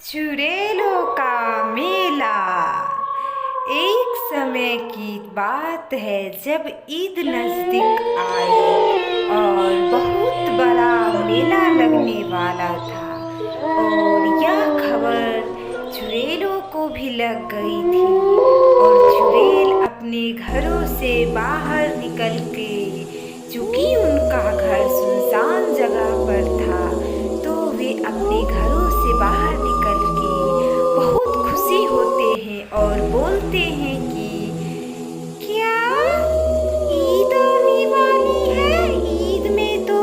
चुड़ैलों का मेला। एक समय की बात है जब ईद नज़दीक आई और बहुत बड़ा मेला लगने वाला था और यह खबर चुड़ैलों को भी लग गई थी और चुड़ैल अपने घरों से बाहर निकल के, चूँकि उनका घर सुनसान जगह पर था, तो वे अपने घरों से बाहर निकल के बहुत खुशी होते हैं और बोलते हैं कि क्या ईद आने वाली है। ईद में तो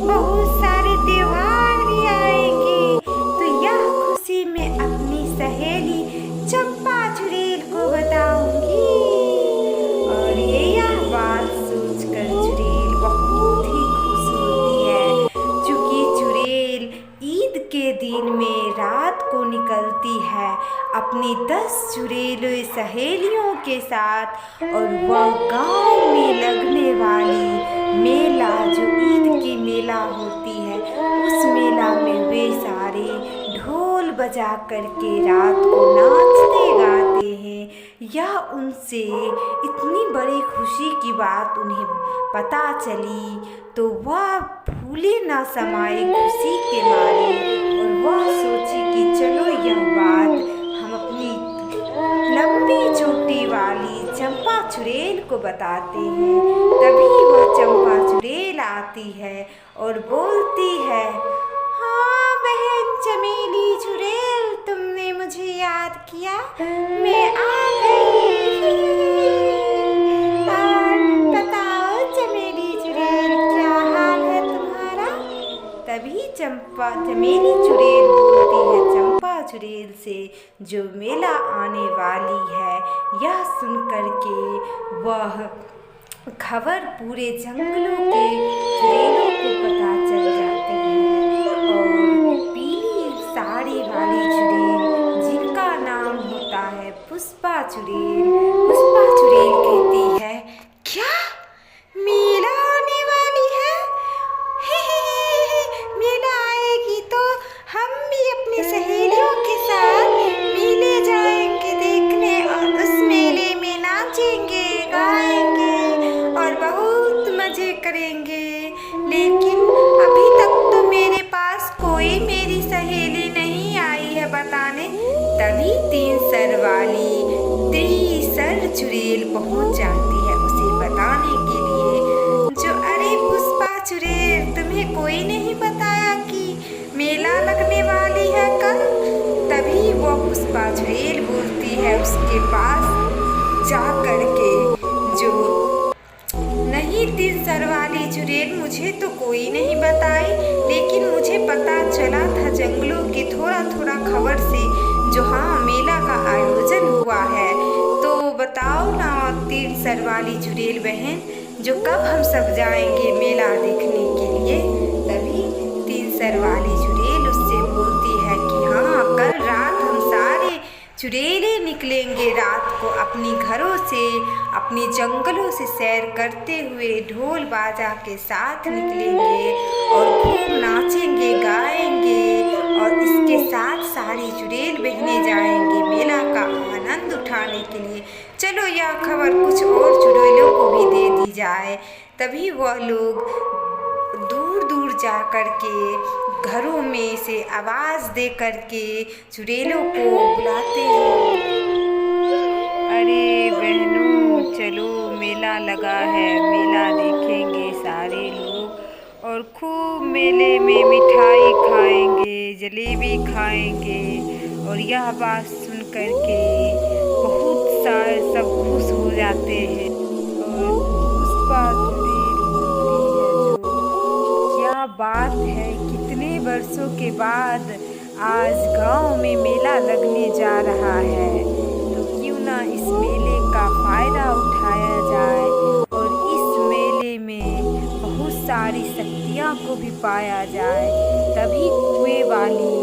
बहुत सारे त्योहार भी आएंगे, तो यह खुशी मैं अपनी सहेली चंपा चुड़ैल को बताऊंगी। और यह बात सोचकर चुड़ैल बहुत ही खुश होती है, क्योंकि चुड़ैल ईद के दिन में रात को निकलती है अपनी 10 चुड़ैल सहेलियों के साथ और वह गांव में लगने वाली मेला जो ईद की मेला होती है, उस मेला में वे सारे ढोल बजा करके रात को नाचते गाते हैं। यह उनसे इतनी बड़ी खुशी की बात उन्हें पता चली तो वह भूले ना समाए खुशी के मारे और वह सोची कि चलो यह बात हम अपनी लंबी चोटी वाली चंपा चुड़ैल को बताते हैं। तभी वह चंपा चुड़ैल आती है और बोलती है, हाँ बहन चमेली चुड़ैल, तुमने मुझे याद किया, मैं आ गई। और बताओ चमेली चुड़ैल, क्या हाल है तुम्हारा। तभी चमेली चुड़ैल बोलती है चंपा चुड़ैल से, जो मेला आने वाली है यह सुन कर के वह खबर पूरे जंगलों के चुड़ैलों को पता चल जाती है। और पीली साड़ी वाली चुड़ैल, जिनका नाम होता है पुष्पा चुड़ैल कहती है, क्या मेला आने वाली है। मेला आएगी तो हम भी अपनी सहेलियों के साथ मेले जाएंगे देखने और उस मेले में नाचेंगे गाएंगे और बहुत मजे करेंगे। लेकिन अभी तक तो मेरे पास कोई मेरी सहेली नहीं आई है बताने। तभी 3 सर वाली त्रिसर चुड़ैल पहुंच जाती है उसे बताने के लिए, जो अरे पुष्पा चुड़ैल, तुम्हें कोई नहीं बताया कि मेला लगने वाली है कल। तभी वो पुष्पा चुड़ैल बोलती है उसके पास जा कर के, जो नहीं 3 सर वाली चुड़ैल, मुझे तो कोई नहीं बताई, लेकिन मुझे पता चला था जंगलों की थोड़ा थोड़ा खबर से, जो हाँ मेला का आयोजन हुआ है। तो बताओ ना 3 सर वाली चुड़ैल बहन, जो कब हम सब जाएंगे मेला देखने के लिए। तभी 3 सर वाली चुड़ैल उससे बोलती है कि हाँ कल रात हम सारे चुड़ैलें निकलेंगे रात को अपनी घरों से, अपनी जंगलों से सैर करते हुए ढोल बाजा के साथ निकलेंगे और खूब नाचेंगे गाएंगे और इसके साथ सारी चुड़ैल बहनें जाएंगे मेला का आनंद उठाने के लिए। चलो यह खबर कुछ और चुड़ैलों को भी दे दी जाए। तभी वह लोग दूर दूर जा कर के घरों में से आवाज़ दे कर के चुड़ैलों को बुलाते हैं, अरे बहनों चलो मेला लगा है, मेला देखेंगे सारे लोग और खूब मेले में मिठाई खाएंगे, जलेबी खाएंगे। और यह बात सुन कर के बहुत सारे सब खुश हो जाते हैं। और पुष्पा चुड़ैल बोलती है, जो क्या बात है, कितने वर्षों के बाद आज गांव में मेला लगने जा रहा है, तो क्यों ना इस मेले का फ़ायदा उठाया जाए और इस मेले में बहुत सारी शक्तियाँ को भी पाया जाए। तभी कुएं वाली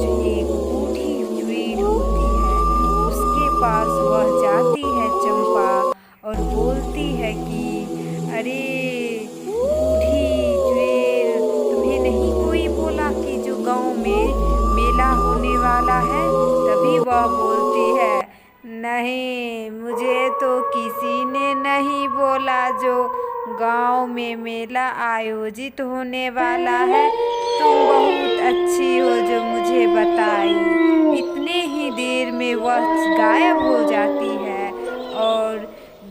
जो एक बूढ़ी चुड़ैल होती है उसके पास वह जाती है चंपा और बोलती है कि अरे बूढ़ी चुड़ैल, तुम्हें नहीं कोई बोला कि जो गांव में मेला होने वाला वाला है। तभी वह बोलती है, नहीं, मुझे तो किसी ने नहीं बोला जो गांव में मेला आयोजित होने वाला है। तुम बहुत अच्छी हो जो मुझे बताई। इतने ही देर में वह गायब हो जाती है और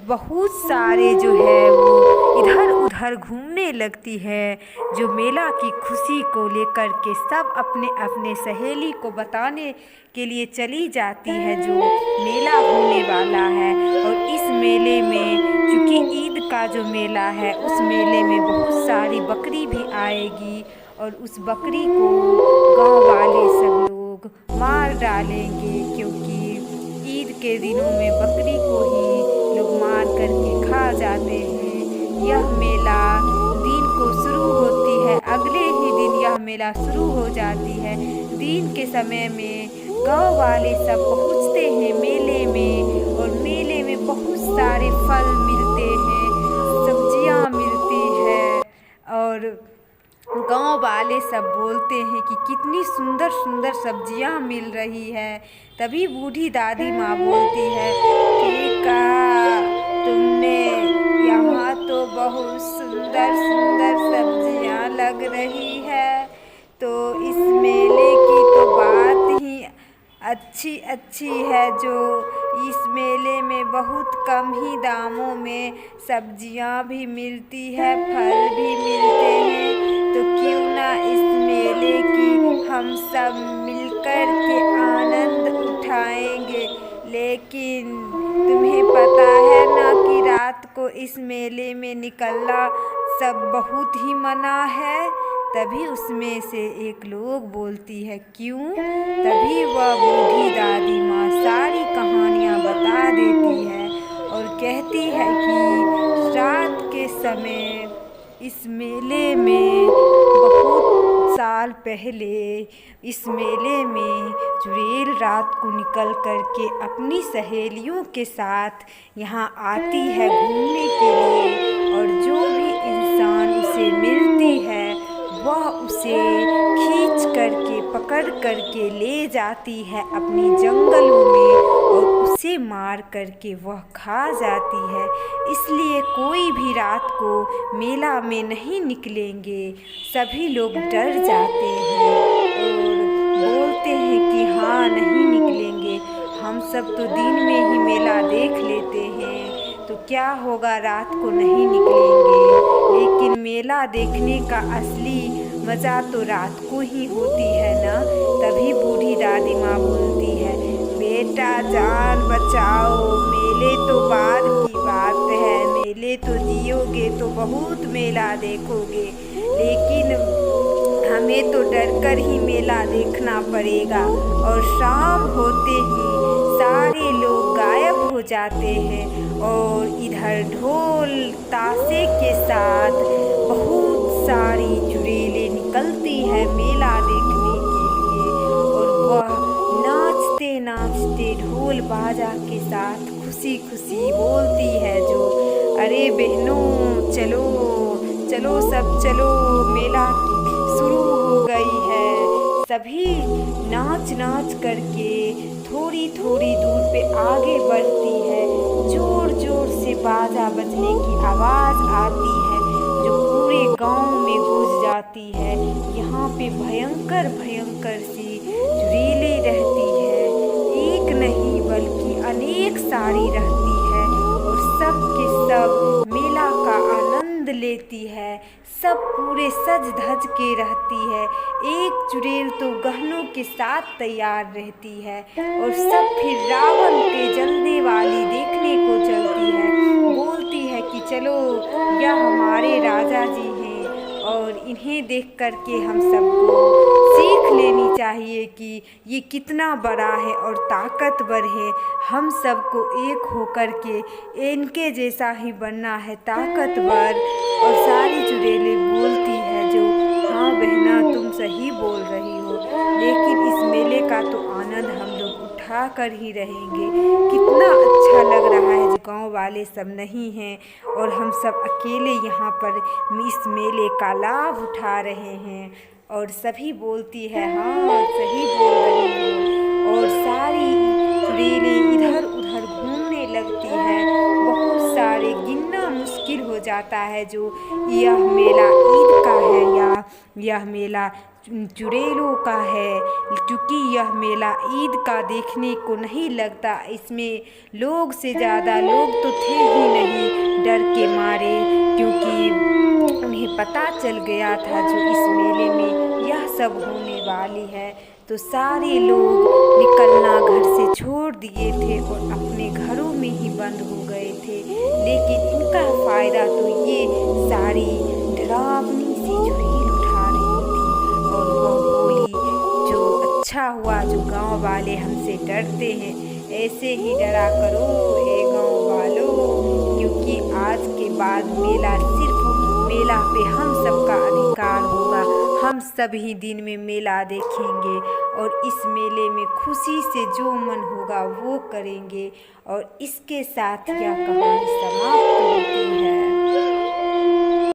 बहुत सारे जो है वो इधर उधर घूमने लगती है। जो मेला की खुशी को लेकर के सब अपने अपने सहेली को बताने के लिए चली जाती है जो मेला होने वाला है। और इस मेले में, चूँकि ईद का जो मेला है, उस मेले में बहुत सारी बकरी भी आएगी और उस बकरी को गांव वाले सब लोग मार डालेंगे, क्योंकि ईद के दिनों में बकरी को ही लोग मार करके खा जाते हैं। यह मेला दिन को शुरू होती है, अगले ही दिन यह मेला शुरू हो जाती है। दिन के समय में गांव वाले सब पहुंचते हैं मेले में और मेले में बहुत सारे फल मिलते हैं, सब्जियां मिलती है और गांव वाले सब बोलते हैं कि कितनी सुंदर सुंदर सब्जियां मिल रही है। तभी बूढ़ी दादी माँ बोलती है, ठीक कहा तुमने, यहाँ तो बहुत सुंदर सुंदर सब्जियां लग रही है। तो इस मेले की तो बात ही अच्छी है, जो इस मेले में बहुत कम ही दामों में सब्जियां भी मिलती है, फल भी मिलते हैं। तो क्यों ना इस मेले की हम सब मिलकर के आनंद उठाएंगे। लेकिन तुम्हें पता है ना कि रात को इस मेले में निकलना सब बहुत ही मना है। तभी उसमें से एक लोग बोलती है, क्यों? तभी वह बूढ़ी दादी माँ सारी कहानियाँ बता देती है और कहती है कि रात के समय इस मेले में बहुत साल पहले इस मेले में चुड़ैल रात को निकल कर के अपनी सहेलियों के साथ यहाँ आती है घूमने के लिए, और जो भी इंसान उसे मिलती है वह उसे खींच करके पकड़ करके ले जाती है अपनी जंगलों में और उसे मार करके वह खा जाती है। इसलिए कोई भी रात को मेला में नहीं निकलेंगे, सभी लोग डर जाते हैं और बोलते हैं कि हाँ, नहीं निकलेंगे, हम सब तो दिन में ही मेला देख लेते हैं, तो क्या होगा, रात को नहीं निकलेंगे। लेकिन मेला देखने का असली मज़ा तो रात को ही होती है ना। तभी बूढ़ी दादी माँ बोलती है, बेटा जान बचाओ, मेले तो बाद की बात है, मेले तो जियोगे तो बहुत मेला देखोगे, लेकिन हमें तो डर कर ही मेला देखना पड़ेगा। और शाम होते ही सारे लोग गायब हो जाते हैं और इधर ढोल ताशे के साथ बहुत सारी चुड़ैलें निकलती है मेला देखने के लिए और वह नाचते नाचते ढोल बाजा के साथ खुशी खुशी बोलती है जो, अरे बहनों चलो चलो सब चलो, मेला शुरू हो गई है। सभी नाच नाच करके थोड़ी थोड़ी दूर पे आगे बढ़ती है। जोर जोर से बाजा बजने की आवाज़ आती है जो पूरे गांव में गूंज जाती है। यहाँ पे भयंकर भयंकर सी चुड़ैलें रहती है, एक नहीं बल्कि अनेक सारी रहती है और सब के सब मेला का आनंद लेती है। सब पूरे सज धज के रहती है। एक चुड़ैल तो गहनों के साथ तैयार रहती है और सब फिर रावण के जलने वाली देखने को चलती है। बोलती है कि चलो, यह हमारे राजा जी हैं और इन्हें देख कर के हम सबको सीख लेनी चाहिए कि ये कितना बड़ा है और ताकतवर है। हम सबको एक होकर के इनके जैसा ही बनना है, ताकतवर। और सारी चुड़ैलें बोलती है जो, हाँ बहना तुम सही बोल रही हो, लेकिन इस मेले का तो आनंद हम लोग उठा कर ही रहेंगे। कितना अच्छा लग रहा है जो गांव वाले सब नहीं हैं और हम सब अकेले यहाँ पर इस मेले का लाभ उठा रहे हैं। और सभी बोलती है, हाँ सही बोल रही हो। जाता है जो यह मेला ईद का है या यह मेला चुड़ैलों का है, क्योंकि यह मेला ईद का देखने को नहीं लगता। इसमें लोग से ज़्यादा लोग तो थे ही नहीं डर के मारे, क्योंकि उन्हें पता चल गया था जो इस मेले में यह सब होने वाली है, तो सारे लोग निकलना घर से छोड़ दिए थे और अपने घरों में ही बंद हो गए थे। लेकिन इनका फ़ायदा तो ये सारी डरावनी सी चुड़ैल उठा रही थी और वह बोली, जो अच्छा हुआ जो गांव वाले हमसे डरते हैं, ऐसे ही डरा करो हे गांव वालों, क्योंकि आज के बाद मेला पे हम सबका अधिकार होगा। हम सभी दिन में मेला देखेंगे और इस मेले में खुशी से जो मन होगा वो करेंगे। और इसके साथ यह कहानी समाप्त